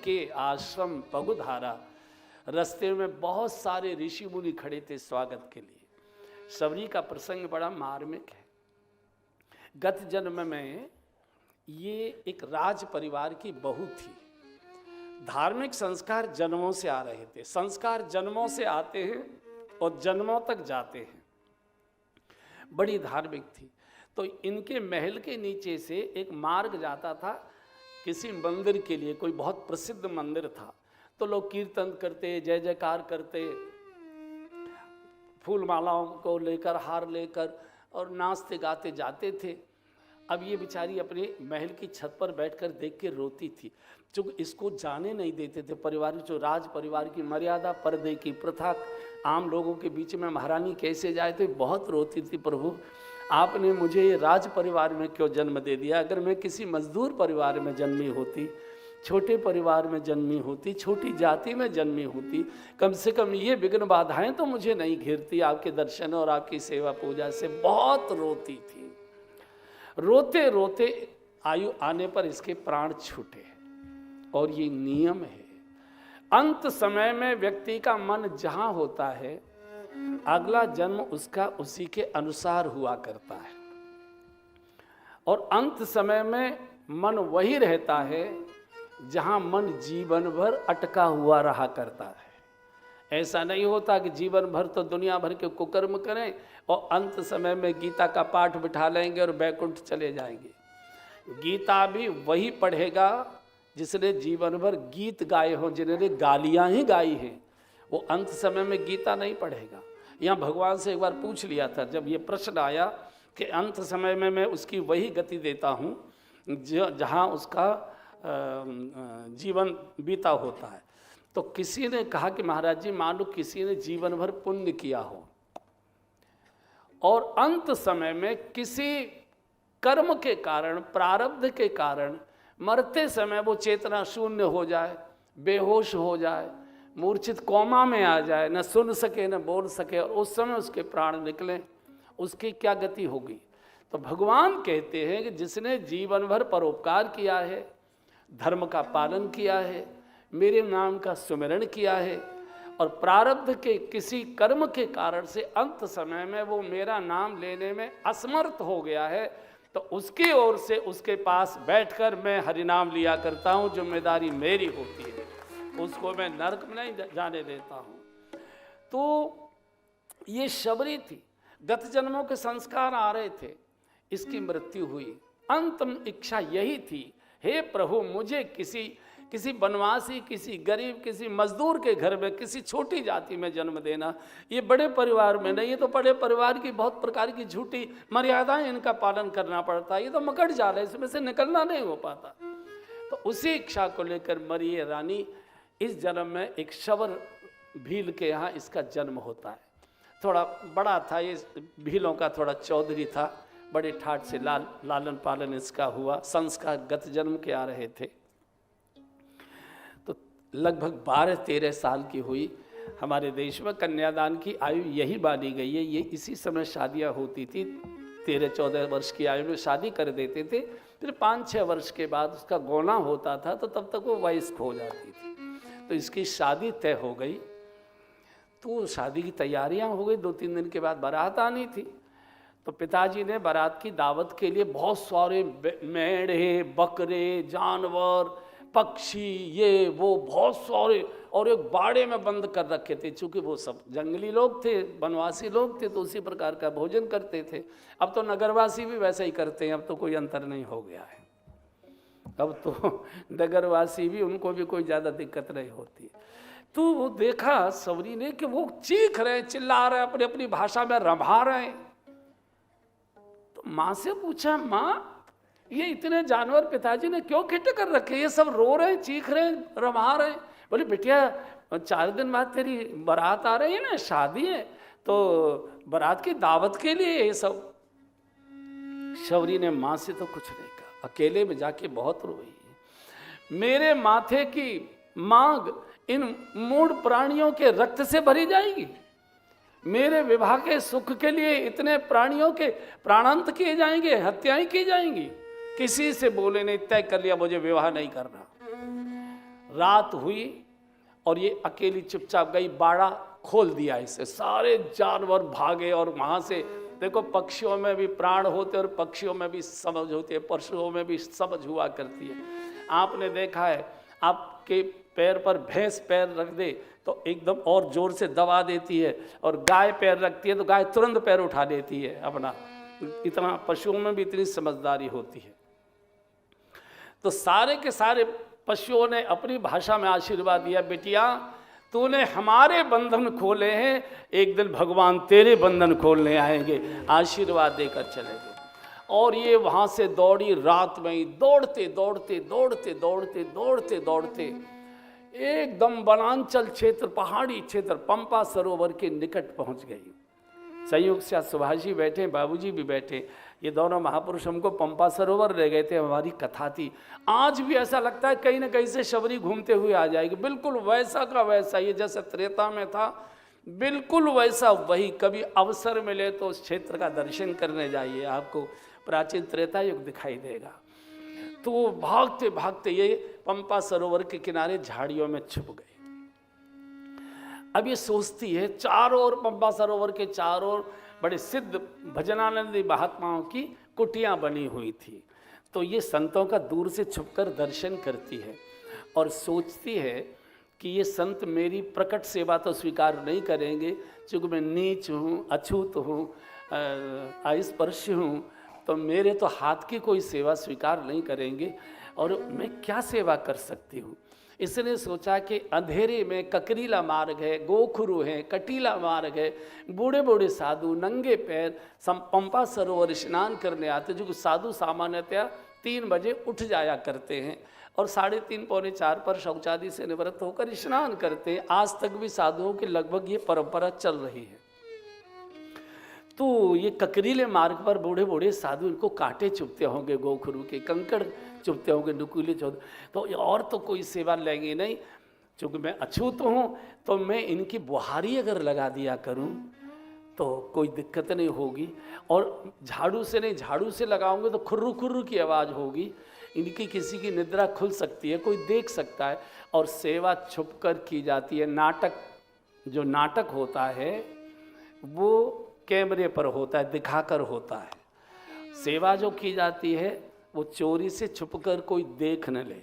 के आश्रम पगुधारा। रास्ते में बहुत सारे ऋषि मुनि खड़े थे स्वागत के लिए। शबरी का प्रसंग बड़ा मार्मिक है। गत जन्म में ये एक राज परिवार की बहू थी। धार्मिक संस्कार जन्मों से आ रहे थे। संस्कार जन्मों से आते हैं और जन्मों तक जाते हैं। बड़ी धार्मिक थी। तो इनके महल के नीचे से एक मार्ग जाता था किसी मंदिर के लिए। कोई बहुत प्रसिद्ध मंदिर था। तो लोग कीर्तन करते, जय जयकार करते, फूल मालाओं को लेकर, हार लेकर और नाचते गाते जाते थे। अब ये बेचारी अपने महल की छत पर बैठकर देख के रोती थी। जो इसको जाने नहीं देते थे परिवार, जो राज परिवार की मर्यादा, पर्दे की प्रथा, आम लोगों के बीच में महारानी कैसे जाए, तो बहुत रोती थी। प्रभु, आपने मुझे ये राज परिवार में क्यों जन्म दे दिया? अगर मैं किसी मजदूर परिवार में जन्मी होती, छोटे परिवार में जन्मी होती, छोटी जाति में जन्मी होती, कम से कम ये विघ्न बाधाएं तो मुझे नहीं घेरती। आपके दर्शन और आपकी सेवा पूजा से बहुत रोती थी। रोते रोते आयु आने पर इसके प्राण छूटे। और ये नियम है, अंत समय में व्यक्ति का मन जहां होता है, अगला जन्म उसका उसी के अनुसार हुआ करता है। और अंत समय में मन वही रहता है जहां मन जीवन भर अटका हुआ रहा करता है। ऐसा नहीं होता कि जीवन भर तो दुनिया भर के कुकर्म करें और अंत समय में गीता का पाठ बिठा लेंगे और बैकुंठ चले जाएंगे। गीता भी वही पढ़ेगा जिसने जीवन भर गीत गाए हों, जिन्होंने गालियां ही गाई हैं, वो अंत समय में गीता नहीं पढ़ेगा। यहाँ भगवान से एक बार पूछ लिया था, जब ये प्रश्न आया कि अंत समय में मैं उसकी वही गति देता हूँ जहाँ उसका जीवन बीता होता है। तो किसी ने कहा कि महाराज जी, मान लो किसी ने जीवन भर पुण्य किया हो और अंत समय में किसी कर्म के कारण, प्रारब्ध के कारण मरते समय वो चेतना शून्य हो जाए, बेहोश हो जाए, मूर्छित कोमा में आ जाए, न सुन सके न बोल सके, और उस समय उसके प्राण निकले, उसकी क्या गति होगी? तो भगवान कहते हैं कि जिसने जीवन भर परोपकार किया है, धर्म का पालन किया है, मेरे नाम का सुमिरन किया है और प्रारब्ध के किसी कर्म के कारण से अंत समय में वो मेरा नाम लेने में असमर्थ हो गया है, तो उसकी ओर से उसके पास बैठकर मैं हरिनाम लिया करता हूँ। जिम्मेदारी मेरी होती है, उसको मैं नरक में नहीं जाने देता हूँ। तो ये शबरी थी। गत जन्मों के संस्कार आ रहे थे, इसकी मृत्यु हुई। अंतिम इच्छा यही थी, हे प्रभु, मुझे किसी बनवासी, किसी गरीब, किसी मजदूर के घर में, किसी छोटी जाति में जन्म देना। ये बड़े परिवार में नहीं, ये तो बड़े परिवार की बहुत प्रकार की झूठी मर्यादाएं इनका पालन करना पड़ता है। ये तो मकड़ जाल है, इसमें से निकलना नहीं हो पाता। तो उसी इच्छा को लेकर मरी ये रानी। इस जन्म में एक शबर भील के यहाँ इसका जन्म होता है। थोड़ा बड़ा था ये, भीलों का थोड़ा चौधरी था, बड़े ठाट से लालन पालन इसका हुआ। संस्कार गत जन्म के आ रहे थे। तो लगभग 12-13 साल की हुई। हमारे देश में कन्यादान की आयु यही बांधी गई है। ये इसी समय शादियां होती थी। 13-14 वर्ष की आयु में शादी कर देते थे, फिर 5-6 वर्ष के बाद उसका गौना होता था, तो तब तक वो वयस्क हो जाती थी। तो इसकी शादी तय हो गई। तो शादी की तैयारियां हो गई। 2-3 दिन के बाद बारात आनी थी। तो पिताजी ने बारात की दावत के लिए बहुत सारे मेढ़े, बकरे, जानवर, पक्षी, ये वो बहुत सारे, और एक बाड़े में बंद कर रखे थे। चूँकि वो सब जंगली लोग थे, वनवासी लोग थे, तो उसी प्रकार का भोजन करते थे। अब तो नगरवासी भी वैसे ही करते हैं, अब तो कोई अंतर नहीं हो गया है। अब तो नगरवासी भी, उनको भी कोई ज़्यादा दिक्कत नहीं होती। तो वो देखा सबरी ने कि वो चीख रहे, चिल्ला रहे, अपनी अपनी भाषा में रभा रहे। तो माँ से पूछा, माँ ये इतने जानवर पिताजी ने क्यों इकट्ठे कर रखे? ये सब रो रहे, चीख रहे, रभा रहे। बोले, बिटिया 4 दिन बाद तेरी बारात आ रही है ना, शादी है, तो बारात की दावत के लिए ये सब। शबरी ने माँ से तो कुछ नहीं कहा, अकेले में जाके बहुत रोई। मेरे माथे की मांग इन मूढ़ प्राणियों के रक्त से भरी जाएगी? मेरे विवाह के सुख के लिए इतने प्राणियों के प्राणांत किए जाएंगे, हत्याएं की जाएंगी? किसी से बोले नहीं, तय कर लिया मुझे विवाह नहीं करना। रात हुई और ये अकेली चुपचाप गई, बाड़ा खोल दिया इसे, सारे जानवर भागे और वहाँ से देखो पक्षियों में भी प्राण होते और पक्षियों में भी समझ होती है, पशुओं में भी समझ हुआ करती है। आपने देखा है आपके पैर पर भैंस पैर रख दे तो एकदम और जोर से दबा देती है, और गाय पैर रखती है तो गाय तुरंत पैर उठा देती है अपना, इतना पशुओं में भी इतनी समझदारी होती है। तो सारे के सारे पशुओं ने अपनी भाषा में आशीर्वाद दिया, बेटिया तूने हमारे बंधन खोले हैं, एक दिन भगवान तेरे बंधन खोलने आएंगे, आशीर्वाद देकर चले गए। और ये वहाँ से दौड़ी, रात में ही दौड़ते दौड़ते दौड़ते दौड़ते दौड़ते दौड़ते एकदम वनांचल क्षेत्र, पहाड़ी क्षेत्र, पंपा सरोवर के निकट पहुँच गई। संयोग से सुभाष जी बैठे, बाबूजी भी बैठे, ये दोनों महापुरुष हमको पंपा सरोवर ले गए थे, हमारी कथा थी। आज भी ऐसा लगता है कहीं ना कहीं से शबरी घूमते हुए आ जाएगी, बिल्कुल वैसा का वैसा, ये जैसे त्रेता में था बिल्कुल वैसा वही। कभी अवसर मिले तो उस क्षेत्र का दर्शन करने जाइए, आपको प्राचीन त्रेता युग दिखाई देगा। तो भागते भागते ये पंपा सरोवर के किनारे झाड़ियों में छुप गए। अब ये सोचती है, चारों ओर पंपा सरोवर के चारों ओर बड़े सिद्ध भजनानंदी महात्माओं की कुटियां बनी हुई थी, तो ये संतों का दूर से छुपकर दर्शन करती है और सोचती है कि ये संत मेरी प्रकट सेवा तो स्वीकार नहीं करेंगे, क्योंकि मैं नीच हूँ, अछूत हूँ, अस्पर्श हूँ, तो मेरे तो हाथ की कोई सेवा स्वीकार नहीं करेंगे, और मैं क्या सेवा कर सकती हूँ। इसने सोचा कि अंधेरे में ककरीला मार्ग है, गोखुरु है, कटीला मार्ग है, बूढ़े बूढ़े साधु नंगे पैर पंपा सरोवर स्नान करने आते, जो साधु सामान्यतया 3 बजे उठ जाया करते हैं और 3:30 पौने 4 पर शौचादि से निवृत्त होकर स्नान करते हैं। आज तक भी साधुओं की लगभग ये परंपरा चल रही है। तो ये ककरीले मार्ग पर बूढ़े बूढ़े साधु इनको कांटे चुभते होंगे, गोखुरु के कंकड़ चुभते होंगे, नुकीले चौधे, तो और तो कोई सेवा लेंगे नहीं, क्योंकि मैं अछूत हूँ, तो मैं इनकी बुहारी अगर लगा दिया करूँ तो कोई दिक्कत नहीं होगी, और झाड़ू से नहीं, झाड़ू से लगाऊंगे तो खुर्रू खुर्रू की आवाज़ होगी, इनकी किसी की निद्रा खुल सकती है, कोई देख सकता है। और सेवा छुपकर की जाती है। नाटक, जो नाटक होता है वो कैमरे पर होता है, दिखाकर होता है। सेवा जो की जाती है वो चोरी से छुपकर कोई देख न ले।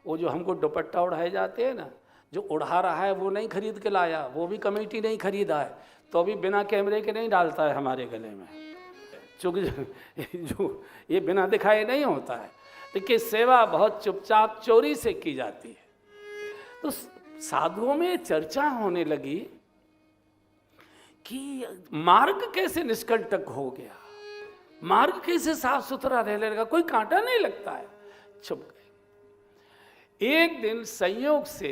वो जो हमको दुपट्टा उड़ाए जाते हैं ना, जो उड़ा रहा है वो नहीं खरीद के लाया, वो भी कमेटी नहीं खरीदा है, तो अभी बिना कैमरे के नहीं डालता है हमारे गले में, क्योंकि जो ये बिना दिखाए नहीं होता है। देखिए सेवा बहुत चुपचाप चोरी से की जाती है। तो साधुओं में चर्चा होने लगी कि मार्ग कैसे निष्कंटक हो गया, मार्ग कैसे साफ सुथरा रहने लगा, कोई कांटा नहीं लगता है। छुप गए। एक दिन संयोग से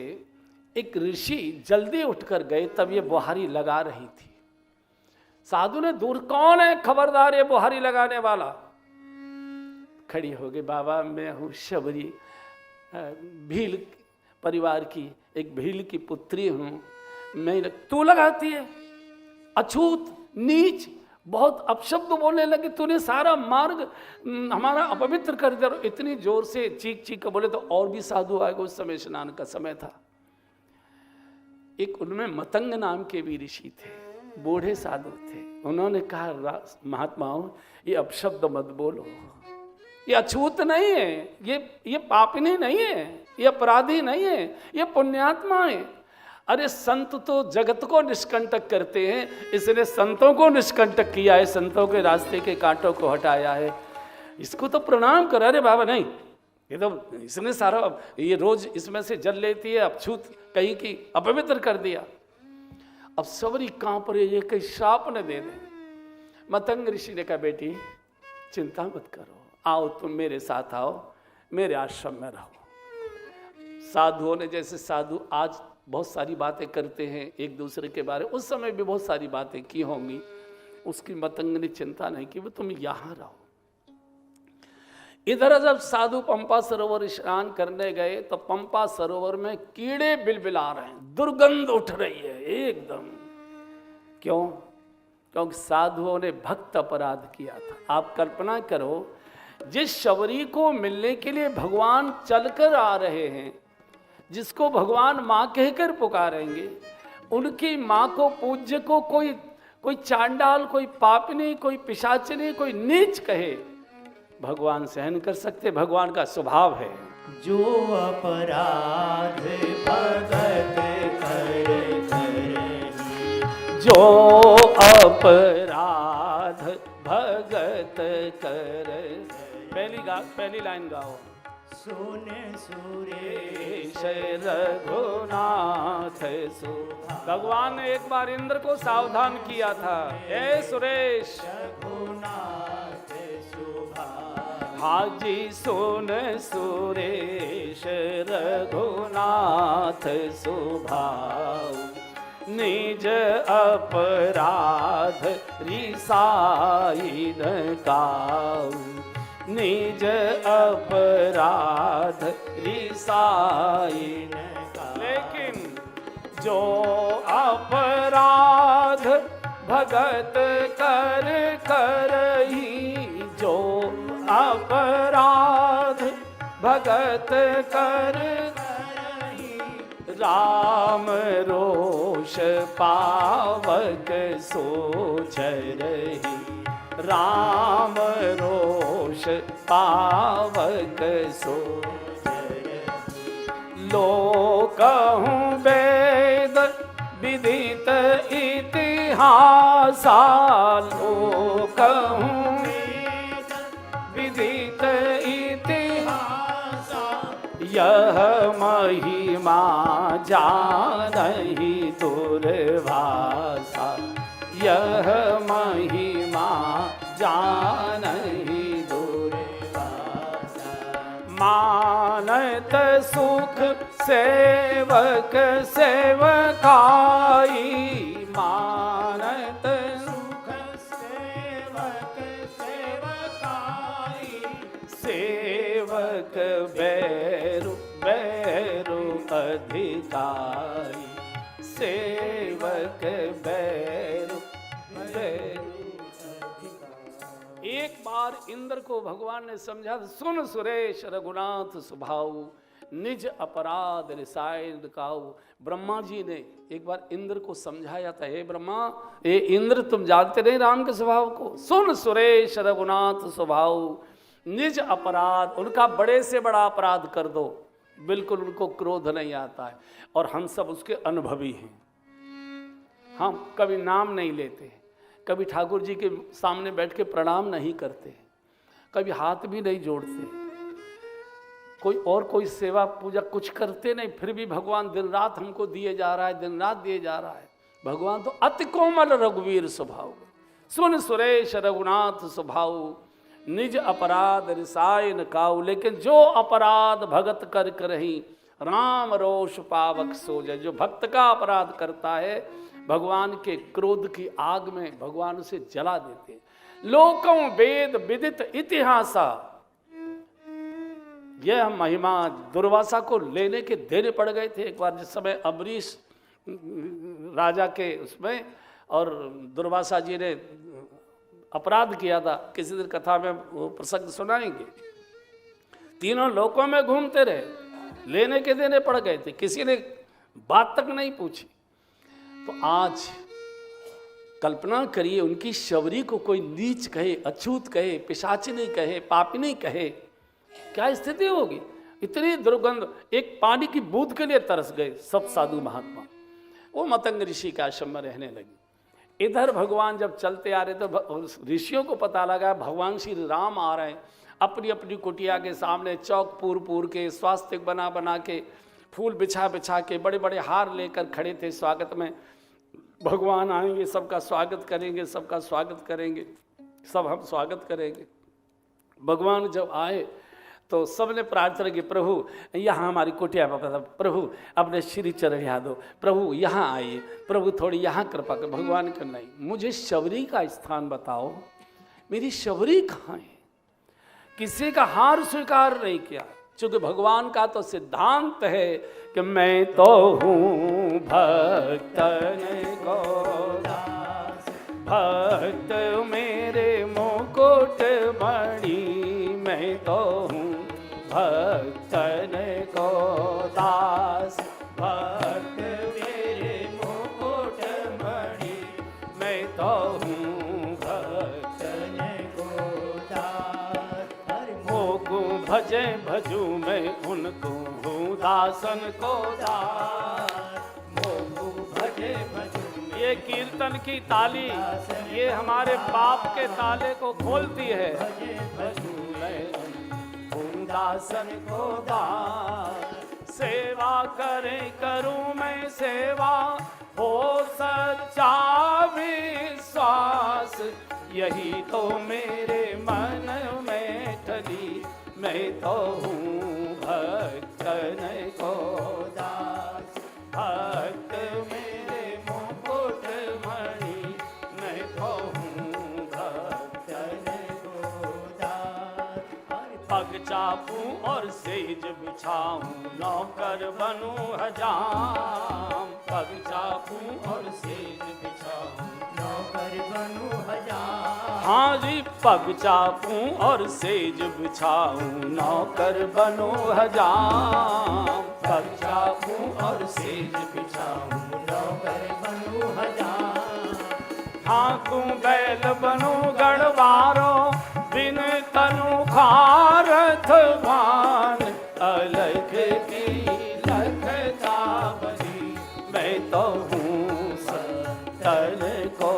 एक ऋषि जल्दी उठकर गए, तब ये बुहारी लगा रही थी। साधु ने दूर, कौन है खबरदार ये बुहारी लगाने वाला? खड़ी हो गई, बाबा मैं हूँ शबरी, भील परिवार की, एक भील की पुत्री हूँ मैं। तू लगाती है? अछूत, नीच, बहुत अपशब्द बोलने लगे, तूने सारा मार्ग हमारा अपवित्र कर दिया। इतनी जोर से चीख चीख कर बोले तो और भी साधु आए। उस समय स्नान का समय था। एक उनमें मतंग नाम के भी ऋषि थे, बूढ़े साधु थे। उन्होंने कहा, महात्माओं ये अपशब्द मत बोलो, ये अछूत नहीं है, ये पापिनी नहीं है, ये अपराधी नहीं है, ये पुण्यात्मा है। अरे संत तो जगत को निष्कंटक करते हैं, इसने संतों को निष्कंटक किया है, संतों के रास्ते के कांटों को हटाया है, इसको तो प्रणाम कर। अरे बाबा नहीं, ये तो इसने सारा, ये रोज इसमें से जल लेती है, अब छूत कहीं की अपवित्र कर दिया। अब सबरी कांप रही, ये कहीं श्राप न दे दे। मतंग ऋषि ने कहा, बेटी चिंता मत करो, आओ तुम मेरे साथ आओ, मेरे आश्रम में रहो। साधुओं ने, जैसे साधु आज बहुत सारी बातें करते हैं एक दूसरे के बारे में, उस समय भी बहुत सारी बातें की होंगी, उसकी मतंग ने चिंता नहीं की, वो तुम यहाँ रहो। इधर जब साधु पंपा सरोवर स्नान करने गए तो पंपा सरोवर में कीड़े बिलबिला रहे हैं, दुर्गंध उठ रही है एकदम। क्यों? क्योंकि साधुओं ने भक्त अपराध किया था। आप कल्पना करो, जिस शबरी को मिलने के लिए भगवान चलकर आ रहे हैं, जिसको भगवान माँ कहकर पुकारेंगे, उनकी माँ को, पूज्य को कोई चांडाल, कोई पापनी, कोई पिशाचिनी, कोई नीच कहे, भगवान सहन कर सकते, भगवान का स्वभाव है। जो अपराध भगत कर जो अपराध भगत कर, पहली लाइन गाओ। सुन सुरेश रघुनाथ भगवान ने एक बार इंद्र को सावधान किया था, हे सुरेश रघुनाथ हाजी सुन सुरेश रघुनाथ सुभाव, निज अपराध रिसाई न काऊ, निज अपराध रिसाई न काऊ। लेकिन जो अपराध भगत कर करही, जो अपराध भगत कर करही, राम रोष पावक सोच रही, राम रोष पावक सोच रही। लोकहूँ वेद विदित इतिहासा, लोकहूँ विदित इतिहास, यह महिमा जानहि दुर्भाषा, यह महिमा जानहि दुर्भाषा। मानत सुख सेवक सेवकाई, मानत सुख सेवक सेवकाई, सेवक बैरु बैरु अधिकारी, सेवक बैरु बैरु। एक बार इंद्र को भगवान ने समझा, सुन सुरेश रघुनाथ स्वभाव, निज अपराध रिसायन काऊ। ब्रह्मा जी ने एक बार इंद्र को समझाया था, हे ब्रह्मा, हे इंद्र, तुम जानते नहीं राम के स्वभाव को, सुन सुरेश रघुनाथ स्वभाव, निज अपराध, उनका बड़े से बड़ा अपराध कर दो, बिल्कुल उनको क्रोध नहीं आता है, और हम सब उसके अनुभवी हैं। हम कभी नाम नहीं लेते, कभी ठाकुर जी के सामने बैठ के प्रणाम नहीं करते, कभी हाथ भी नहीं जोड़ते, कोई सेवा पूजा कुछ करते नहीं, फिर भी भगवान दिन रात हमको दिए जा रहा है, दिन रात दिए जा रहा है। भगवान तो अति कोमल रघुवीर स्वभाव, सुन सुरेश रघुनाथ स्वभाव, निज अपराध रिसाय न काऊ। लेकिन जो अपराध भगत कर करही, राम रोष पावक सोज। जो भक्त का अपराध करता है, भगवान के क्रोध की आग में भगवान उसे जला देते। लोकों वेद विदित इतिहासा, यह महिमा दुर्वासा को लेने के देने पड़ गए थे। एक बार जिस समय अम्बरीश राजा के उसमें, और दुर्वासा जी ने अपराध किया था, किसी दिन कथा में वो प्रसंग सुनाएंगे। तीनों लोकों में घूमते रहे, लेने के देने पड़ गए थे, किसी ने बात तक नहीं पूछी। तो आज कल्पना करिए, उनकी शबरी को कोई नीच कहे, अछूत कहे, पिशाचिनी कहे, पापिनी कहे, क्या स्थिति होगी। इतनी दुर्गंध, एक पानी की बूंद के लिए तरस गए सब साधु महात्मा। वो मतंग ऋषि के आश्रम में रहने लगी। इधर भगवान जब चलते आ रहे तो ऋषियों को पता लगा भगवान श्री राम आ रहे हैं। अपनी अपनी कुटिया के सामने चौक पूर के, स्वास्तिक बना बना के, फूल बिछा बिछा के, बड़े बड़े हार लेकर खड़े थे स्वागत में। भगवान आएंगे, सबका स्वागत करेंगे, सबका स्वागत करेंगे, सब हम स्वागत करेंगे। भगवान जब आए तो सबने प्रार्थना की, प्रभु यहाँ हमारी कुटिया पर, प्रभु अपने श्री चढ़ा दो, प्रभु यहाँ आइए, प्रभु थोड़ी यहाँ कृपा कर। भगवान का नहीं, मुझे शबरी का स्थान बताओ, मेरी शबरी कहाँ है। किसी का हार स्वीकार नहीं किया, क्योंकि भगवान का तो सिद्धांत है कि मैं तो हूँ भक्तन को दास, भक्त मेरे मुकुट मणि, मैं तो हूँ भक्तन को दास। भजे भजू मैं उनको हूँ दासन को दास। मोहू भजे भजू ये कीर्तन की ताली ये हमारे बाप के ताले को खोलती है। भजे भजू मैं हूँ दासन को दास। सेवा करें करूं मैं सेवा हो सच्चा विश्वास। यही तो मेरे मन में टली मैं तो हूँ भक्तन को दास। भक्त मेरे मुकुट मणि मैं तो हूँ भक्तन को दास। पग चापूं और सेज बिछाऊं नौकर बनूं हजाम। पग चापूं और सेज बिछाऊं नौकर बनूं हजार। हाँ जी पग चापूं और सेज बिछाऊं नौकर बनूं हजाम। पग चापूं और सेज बिछाऊं नौकर बनूं हजार। हाँकूं बैल बनूं गढ़वारो बिन तनु खारथ भान। अलख की लखता बली मैं तो हूँ संतन को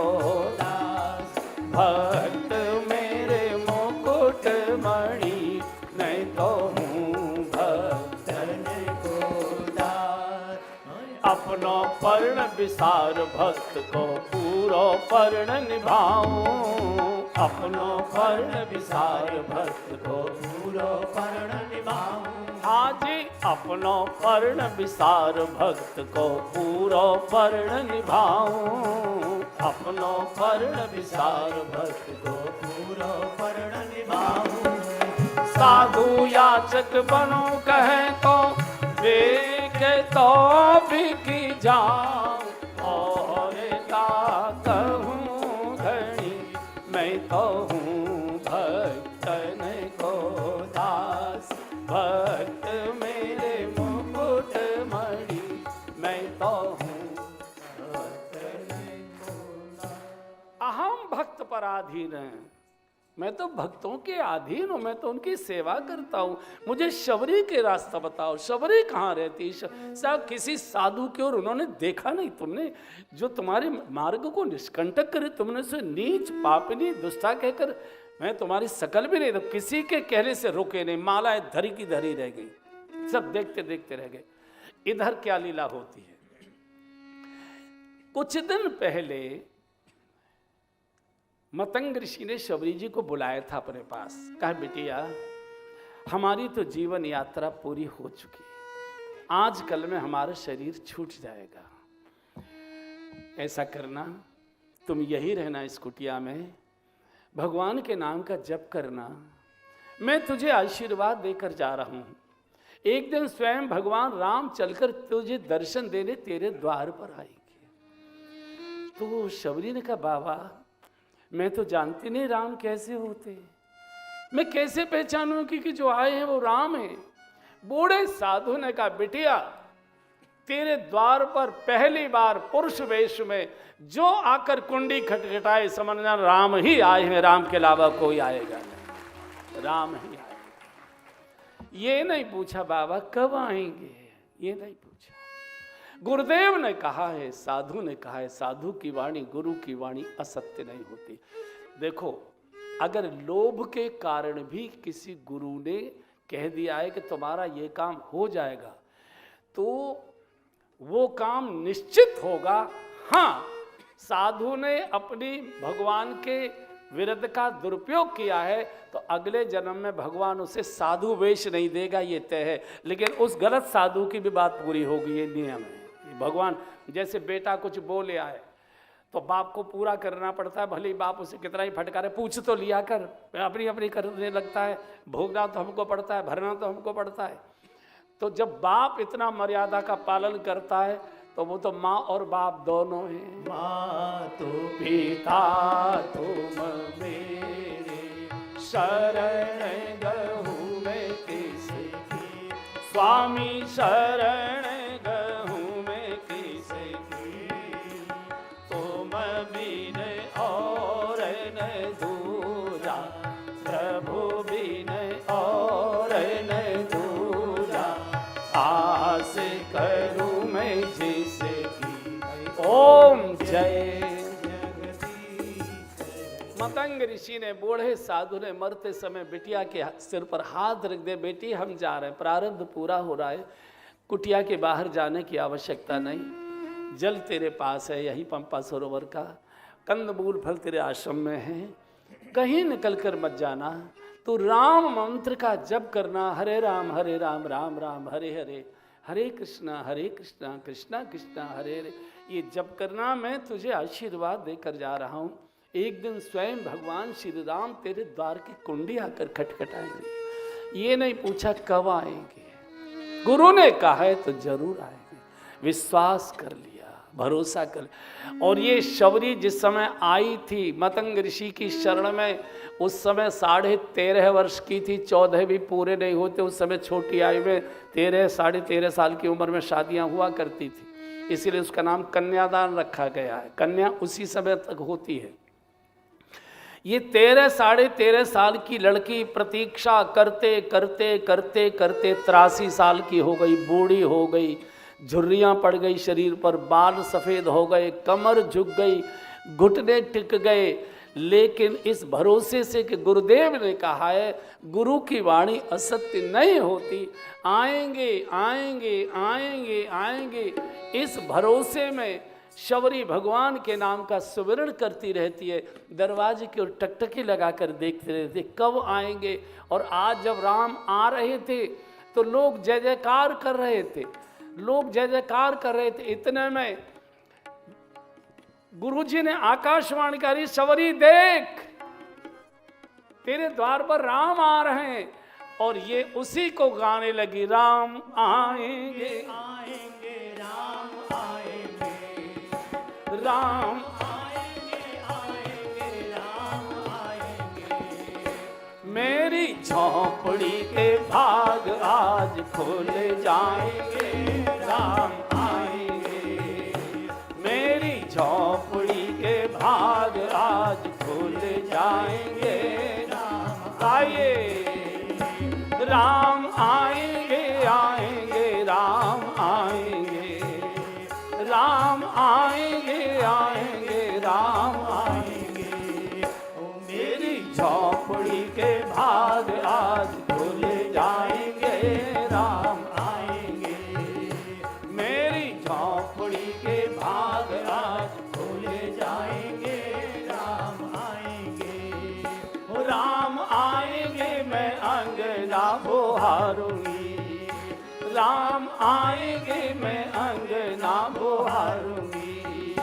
दास। भक्त मेरे मुकुट मणि मैं तो हूँ भक्तन को दास। अपनो पर्ण विसार भक्त को पूरो पर्ण निभाऊं। अपनो पर्ण विसार भक्त को पूरो पर्ण निभाऊं। आजी अपनो पर्ण विसार भक्त को पूरो पर्ण निभाऊं। अपनो पर्ण विसार भक्त को पूरो पर्ण निभाऊं। साधु याचक बनो कहे तो बेक तो बिकी जाऊं। और का कहूँ धनी मैं तो हूँ भक्तन को दास। भक्त मेरे मुकुट मणि मैं तो हूँ भक्तन को दास। अहम भक्त पराधीन है। मैं तो भक्तों के अधीन हूँ। मैं तो उनकी सेवा करता हूँ। मुझे शबरी के रास्ता बताओ। शबरी कहाँ रहती? साहब किसी साधु की ओर उन्होंने देखा नहीं। तुमने जो तुम्हारे मार्ग को निष्कंटक करे तुमने उसे नीच पापनी दुष्टा कहकर मैं तुम्हारी शकल भी नहीं। तो किसी के कहने से रुके नहीं। मालाएं धरी की धरी रह गई। सब देखते देखते रह गए। इधर क्या लीला होती है। कुछ दिन पहले मतंग ऋषि ने शबरी जी को बुलाया था अपने पास। कहा बिटिया हमारी तो जीवन यात्रा पूरी हो चुकी है। आज कल में हमारा शरीर छूट जाएगा। ऐसा करना तुम यही रहना इस कुटिया में। भगवान के नाम का जप करना। मैं तुझे आशीर्वाद देकर जा रहा हूं। एक दिन स्वयं भगवान राम चलकर तुझे दर्शन देने तेरे द्वार पर आएंगे। तो शबरी ने कहा बाबा मैं तो जानती नहीं राम कैसे होते। मैं कैसे पहचानूं कि जो आए हैं वो राम हैं। बूढ़े साधु ने कहा बिटिया तेरे द्वार पर पहली बार पुरुष वेश में जो आकर कुंडी खटखटाए समझना राम ही आए हैं। राम के अलावा कोई आएगा नहीं। राम ही आएगा। ये नहीं पूछा बाबा कब आएंगे। ये नहीं पूछा। गुरुदेव ने कहा है साधु ने कहा है साधु की वाणी गुरु की वाणी असत्य नहीं होती। देखो अगर लोभ के कारण भी किसी गुरु ने कह दिया है कि तुम्हारा ये काम हो जाएगा तो वो काम निश्चित होगा। हाँ साधु ने अपनी भगवान के विरुद्ध का दुरुपयोग किया है तो अगले जन्म में भगवान उसे साधु वेश नहीं देगा ये तय है। लेकिन उस गलत साधु की भी बात पूरी होगी। ये नियम है। भगवान जैसे बेटा कुछ बोले आए तो बाप को पूरा करना पड़ता है। भले ही बाप उसे कितना ही फटकारे पूछ तो लिया कर। अपनी अपनी करने लगता है। भोगना तो हमको पड़ता है भरना तो हमको पड़ता है। तो जब बाप इतना मर्यादा का पालन करता है तो वो तो माँ और बाप दोनों हैं। माँ तो पिता तुम मेरे शरण गहूँ मैं किसकी। स्वामी शरण गहूँ मैं किसकी। तुम बिन और न दूजा प्रभु बिन और जैसे ओम जय। मतंग ऋषि ने, बूढ़े साधु ने मरते समय बिटिया के सिर पर हाथ रख दे, बेटी हम जा रहे हैं, प्रारब्ध पूरा हो रहा है, कुटिया के बाहर जाने की आवश्यकता नहीं, जल तेरे पास है, यही पंपा सरोवर का, कंदमूल फल तेरे आश्रम में है, कहीं निकल कर मत जाना, तो राम मंत्र का जप करना, हरे राम राम राम हरे हरे, हरे कृष्णा कृष्णा कृष्णा हरे हरे, ये जप करना। मैं तुझे आशीर्वाद देकर जा रहा हूँ, एक दिन स्वयं भगवान श्री राम तेरे द्वार की कुंडी आकर खटखटाएंगे। ये नहीं पूछा कब आएंगे, गुरु ने कहा है तो जरूर आएंगे, विश्वास कर लिया, भरोसा कर। और ये शबरी जिस समय आई थी मतंग ऋषि की शरण में, उस समय 13.5 वर्ष की थी, 14 भी पूरे नहीं होते उस समय, छोटी आयु में 13-13.5 साल की उम्र में शादियां हुआ करती थी, इसीलिए उसका नाम कन्यादान रखा गया है, कन्या उसी समय तक होती है। ये 13-13.5 साल की लड़की प्रतीक्षा करते करते करते करते 83 साल की हो गई, बूढ़ी हो गई, झुर्रियाँ पड़ गई शरीर पर, बाल सफ़ेद हो गए, कमर झुक गई, घुटने टिक गए, लेकिन इस भरोसे से कि गुरुदेव ने कहा है, गुरु की वाणी असत्य नहीं होती, आएंगे आएंगे आएंगे आएंगे, इस भरोसे में शबरी भगवान के नाम का सुमिरन करती रहती है, दरवाजे की ओर टकटकी लगाकर देखते रहते कब आएंगे। और आज जब राम आ रहे थे तो लोग जय जयकार कर रहे थे, लोग जय जयकार कर रहे थे, इतने में गुरुजी ने आकाशवाणी करी, शबरी देख तेरे द्वार पर राम आ रहे हैं, और ये उसी को गाने लगी, राम आएंगे आएंगे राम आएंगे, राम आएंगे आएंगे राम आएंगे, मेरी झोंपड़ी के भाग आज खुल जाएंगे, राम आएंगे, मेरी झोंपड़ी के भाग आज खुल जाएंगे, राम आइए, राम आएंगे आएंगे राम आएंगे, राम आएंगे आएंगे राम आएंगे, ओ मेरी झोंपड़ी के भाग आज खुल जाएंगे, राम आएंगे, मेरी झोंपड़ी के भाग आज खुल जाएंगे राम आएंगे, ओ राम आएंगे, मैं अंगना बहारूंगी, राम आएंगे, मैं अंगना बहारूंगी,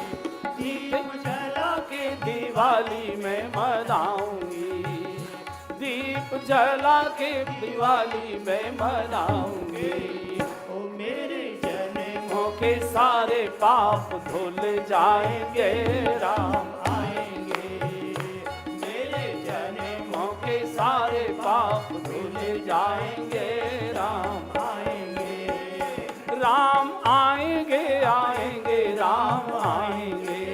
दीप जला के दिवाली में मनाऊंगी, दीप जला के दिवाली में मनाऊंगी, ओ मेरे जन्मों के सारे पाप धुल जाएंगे, राम आएंगे, मेरे जन्मों के सारे पाप धुल जाएंगे, राम आएंगे, राम आएंगे आएंगे राम आएंगे,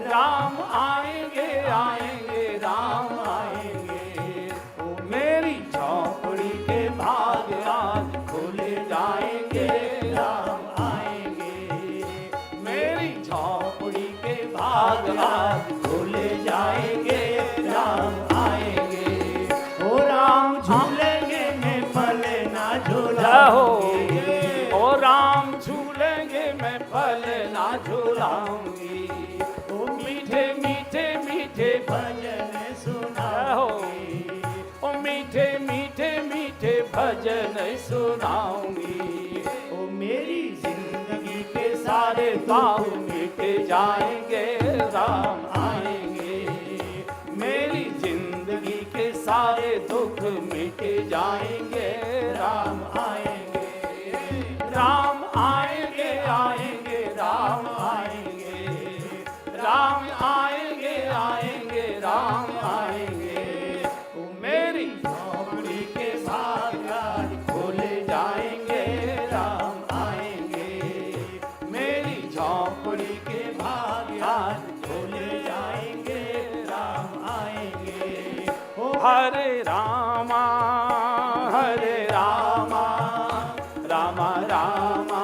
राम आएंगे आएंगे राम आएंगे, ओ मेरी झोंपड़ी के भाग आज खुल जाएंगे, राम आएंगे, मेरी झोंपड़ी के भाग आज खुल जाएंगे राम आएंगे, ओ राम झूलेंगे मैं फल ना झूलाऊंगी, ओ राम झूलेंगे मैं फल ना झूलाऊंगी, ओ मीठे मीठे मीठे भजन सुनाऊंगी, ओ मीठे मीठे मीठे भजन सुनाऊंगी, ओ मेरी जिंदगी के सारे पाप मिट जाएंगे, राम आएंगे, मेरी जिंदगी के सारे दुख मिट जाएंगे, राम आएंगे, राम आएंगे आएंगे राम आएंगे, राम आएंगे आएंगे राम आएंगे, ओ मेरी झोंपड़ी के भाग आज खुल जाएंगे राम आएंगे, मेरी झोंपड़ी के भाग आज खुल जाएंगे राम आएंगे, ओ हरे रामा रामा रामा रामा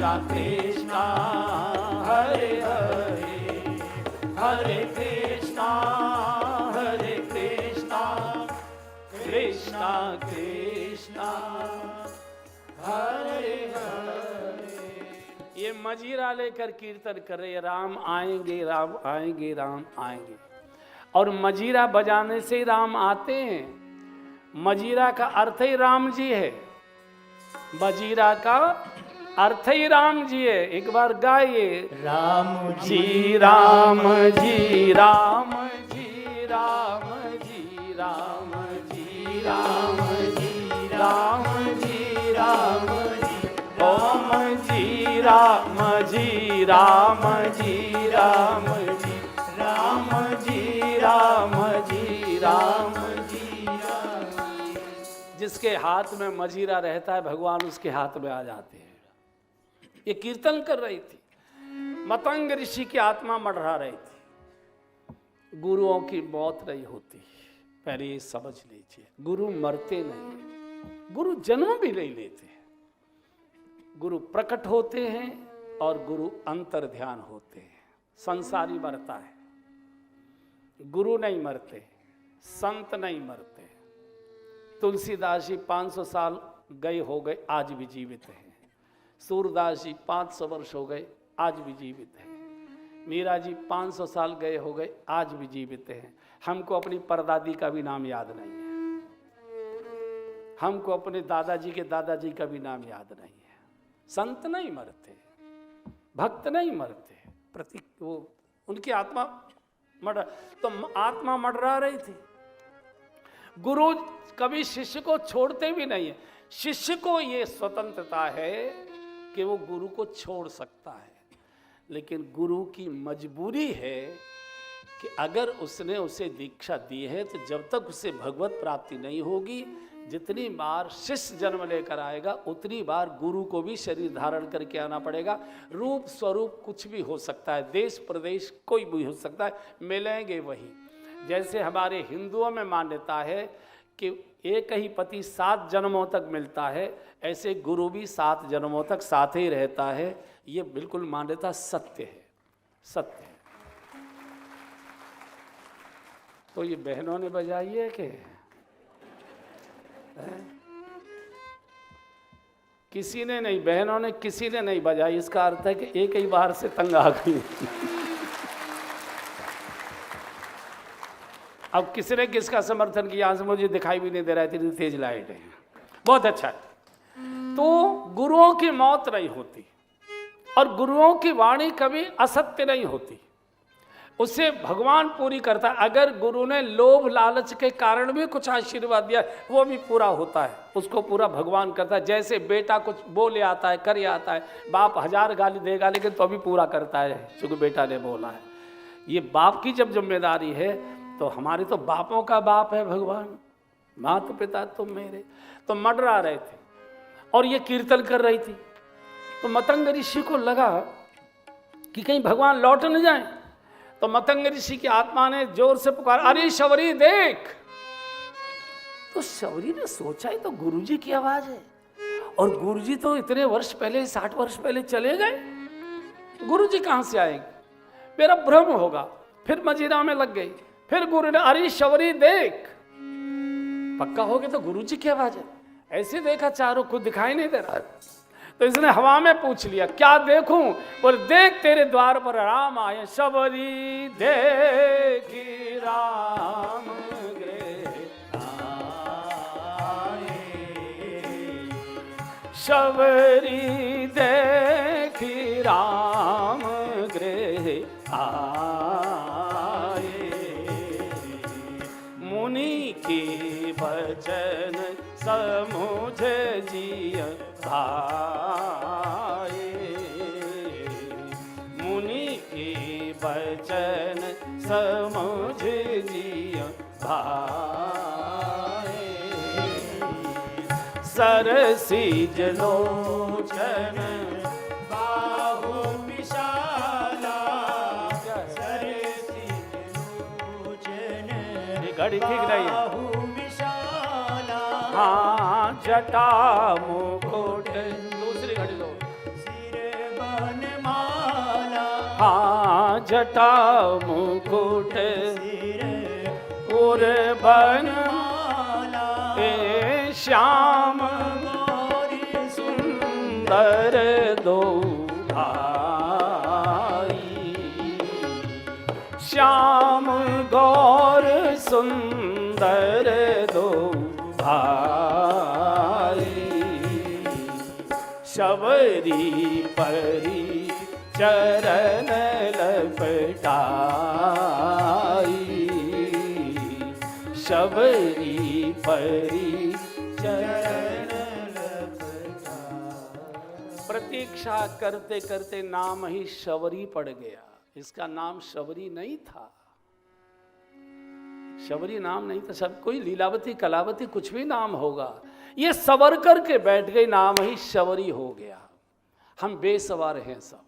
कृष्णा कृष्णा हरे हरे, हरे कृष्णा कृष्णा कृष्णा हरे हरे। ये मजीरा लेकर कीर्तन कर रहे, राम आएंगे राम आएंगे राम आएंगे। और मजीरा बजाने से ही राम आते हैं। मजीरा का अर्थ ही राम जी है। मजीरा का अर्थ ही राम जी है। एक बार गाइए, राम जी राम जी राम जी राम जी राम जी राम जी राम जी राम जी ओम जी राम जी राम जी राम जी राम जी राम जी राम जी राम। जिसके हाथ में मजीरा रहता है भगवान उसके हाथ में आ जाते हैं। ये कीर्तन कर रही थी, मतंग ऋषि की आत्मा मढ़ा रही थी। गुरुओं की मौत नहीं होती, पहले ये समझ लीजिए। गुरु मरते नहीं, गुरु जन्म भी नहीं लेते। गुरु प्रकट होते हैं और गुरु अंतर ध्यान होते हैं। संसारी मरता है, गुरु नहीं मरते, संत नहीं मरते। तुलसीदास जी 500 साल गए हो गए, आज भी जीवित हैं। सूरदास जी 500 वर्ष हो गए, आज भी जीवित हैं। मीरा जी 500 साल गए हो गए, आज भी जीवित हैं। हमको अपनी परदादी का भी नाम याद नहीं है, हमको अपने दादाजी के दादाजी का भी नाम याद नहीं है। संत नहीं मरते, भक्त नहीं मरते, प्रतीक वो उनकी आत्मा मर, तो आत्मा मडरा रही थी। गुरु कभी शिष्य को छोड़ते भी नहीं है। शिष्य को ये स्वतंत्रता है कि वो गुरु को छोड़ सकता है, लेकिन गुरु की मजबूरी है कि अगर उसने उसे दीक्षा दी है तो जब तक उसे भगवत प्राप्ति नहीं होगी, जितनी बार शिष्य जन्म लेकर आएगा उतनी बार गुरु को भी शरीर धारण करके आना पड़ेगा। रूप स्वरूप कुछ भी हो सकता है, देश प्रदेश कोई भी हो सकता है, मिलेंगे वही। जैसे हमारे हिंदुओं में मान्यता है कि एक ही पति 7 जन्मों तक मिलता है, ऐसे गुरु भी 7 जन्मों तक साथ ही रहता है। ये बिल्कुल मान्यता सत्य है, सत्य है। तो ये बहनों ने बजाई है कि किसी ने नहीं, बहनों ने किसी ने नहीं बजाई। इसका अर्थ है कि एक ही बार से तंग आ गई। अब किसी ने किसका समर्थन किया, यहाँ से मुझे दिखाई भी नहीं दे रहा है, इतनी तेज लाइट है। बहुत अच्छा है। तो गुरुओं की मौत नहीं होती और गुरुओं की वाणी कभी असत्य नहीं होती, उसे भगवान पूरी करता है। अगर गुरु ने लोभ लालच के कारण भी कुछ आशीर्वाद दिया, वो भी पूरा होता है, उसको पूरा भगवान करता है। जैसे बेटा कुछ बोले आता है, कर आता है, बाप 1000 गाली देगा लेकिन तो भी पूरा करता है क्योंकि बेटा ने बोला है। ये बाप की जब जिम्मेदारी है तो हमारे तो बापों का बाप है भगवान, माता पिता तुम मेरे। तो मडरा रहे थे और ये कीर्तन कर रही थी। तो मतंग ऋषि को लगा कि कहीं भगवान लौट न जाए। तो मतंग ऋषि की आत्मा ने जोर से पुकारा, अरे शबरी देख। तो शबरी ने सोचा, ये तो गुरुजी की आवाज है, और गुरुजी तो इतने वर्ष पहले 60 वर्ष पहले चले गए, गुरुजी कहां से आएंगे, मेरा भ्रम होगा। फिर मजीरा में लग गई। फिर गुरु ने, अरे शबरी देख। पक्का हो गया तो गुरुजी की आवाज है। ऐसे देखा, चारों कुछ दिखाई नहीं दे रहा। तो इसने हवा में पूछ लिया, क्या देखूं? बोले, देख तेरे द्वार पर राम आए। शबरी देखी राम गृह आए, शबरी देखी राम गृह आए। मुनि की वचन समुझ जिय भाए, मुनि की वचन समुझ जिय भाए। सरसीज लोचन बाहु विशाला, सरसीज लोचन घड़ी ठीक नहीं है। हाँ, जटा मुकुट, दूसरी घड़ी लो। जटा मुकुट सिर उर बन माला ए श्याम गौरी सुंदर दो भाई, श्याम गौर सुंदर दो भाई, शबरी परी चरण लपटाई, शबरी परी चरण लपटाई। प्रतीक्षा करते करते नाम ही शबरी पड़ गया। इसका नाम शबरी नहीं था, शबरी नाम नहीं था, सब कोई लीलावती कलावती कुछ भी नाम होगा, ये सवर करके बैठ गई, नाम ही शबरी हो गया। हम बेसवार हैं सब,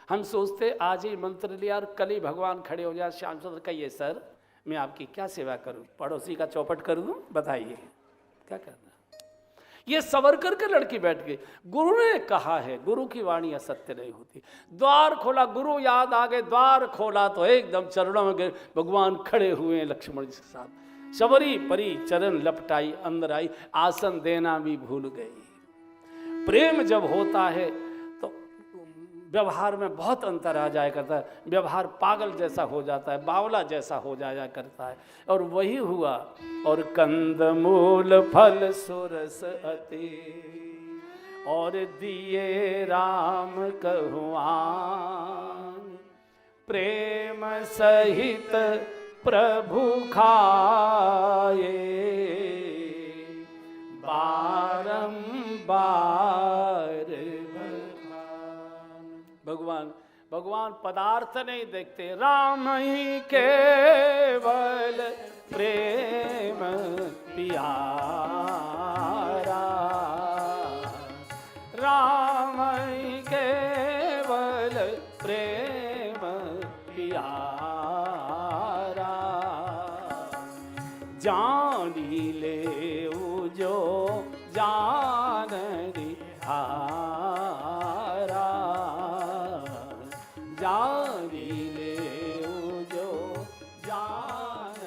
हम सोचते आज ही मंत्र लिया और कल ही भगवान खड़े हो जाए। श्याम सुंदर कहिए सर मैं आपकी क्या सेवा करूं, पड़ोसी का चौपट कर दूं, बताइए क्या करना। ये सवर करके लड़की बैठ गई। गुरु ने कहा है, गुरु की वाणी असत्य नहीं होती। द्वार खोला, गुरु याद आ गए, द्वार खोला तो एकदम चरणों में गए, भगवान खड़े हुए हैं लक्ष्मण जी के साथ। शबरी परी चरण लपटाई, अंदर आई, आसन देना भी भूल गई। प्रेम जब होता है तो व्यवहार में बहुत अंतर आ जाया करता है, व्यवहार पागल जैसा हो जाता है, बावला जैसा हो जाया करता है, और वही हुआ। और कंद मूल फल सुरस अति, और दिए राम कहुआन, प्रेम सहित प्रभु खाए, बारंबार भगवान। भगवान पदार्थ नहीं देखते, राम ही केवल प्रेम प्यारा, राम ही केवल प्रेम प्यारा, जानी ले जो जान हारा, जानी ले जो जान।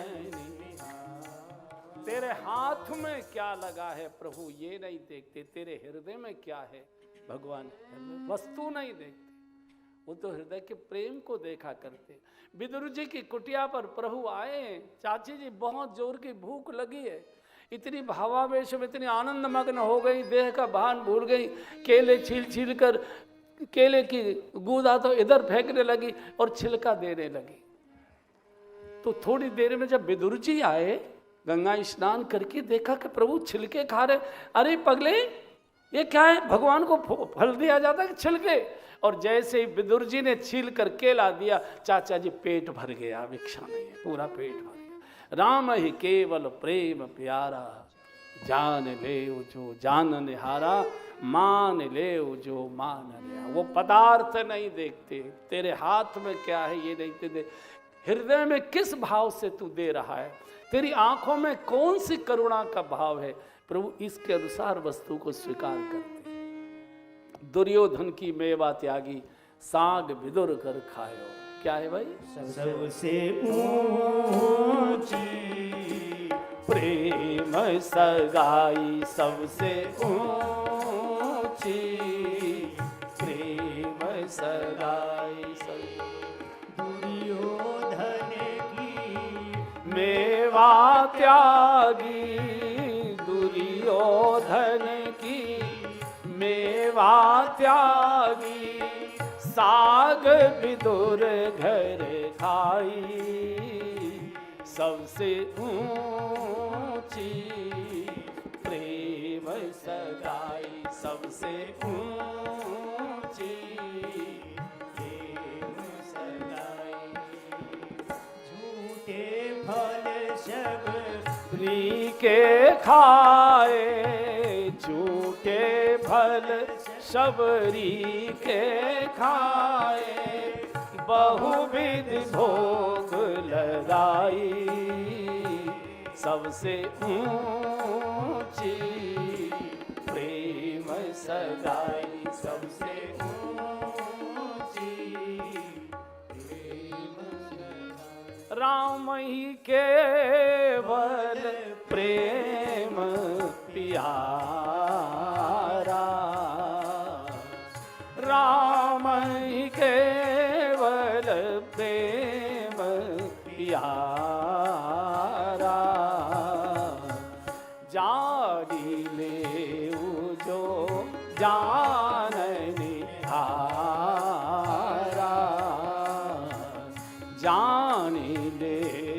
तेरे हाथ में क्या लगा है प्रभु ये नहीं देखते, तेरे हृदय में क्या है भगवान, वस्तु नहीं देखते, वो तो हृदय के प्रेम को देखा करते। विदुर जी की कुटिया पर प्रभु आए, चाची जी बहुत जोर की भूख लगी है, इतनी भावावेश में इतनी आनंद मग्न हो गई, देह का भान भूल गई, केले छील छील कर केले की गूदा तो इधर फेंकने लगी और छिलका देने लगी। तो थोड़ी देर में जब विदुर जी आए, गंगा स्नान करके देखा कि प्रभु छिलके खा रहे। अरे पगले ये क्या है, भगवान को फल दिया जाता है कि छिलके? और जैसे ही विदुर जी ने छील कर केला दिया, चाचा जी पेट भर गया, भिक्षा नहीं है, पूरा पेट भर गया। राम ही केवल प्रेम प्यारा, जान ले जो जान निहारा, मान ले जो मान लिया। वो पदार्थ नहीं देखते, तेरे हाथ में क्या है ये नहीं देखते, हृदय में किस भाव से तू दे रहा है, तेरी आंखों में कौन सी करुणा का भाव है। प्रभु इसके अनुसार वस्तु को स्वीकार करते। दुर्योधन की मेवा त्यागी, साग विदुर कर खायो। क्या है भाई? सबसे ऊंची प्रेम सगाई, सबसे ऊंची प्रेम सगाई। दुर्योधन की मेवा त्यागी, दुर्योधन की मेवा त्यागी, साग विदुर घर खाई, सबसे ऊंची प्रेम सगाई, सबसे ऊंची प्रेम सगाई। झूठे फल सब प्री के खाए, झूठे फल शबरी के खाए, बहुविध भोग लगाई, सबसे ऊंची प्रेम सगाई, सबसे ऊंची प्रेम राम ही केवल प्रेम प्यारा, राम ही केवल प्रेम प्यारा, जानी ले जो जाननी हारा, जानी ले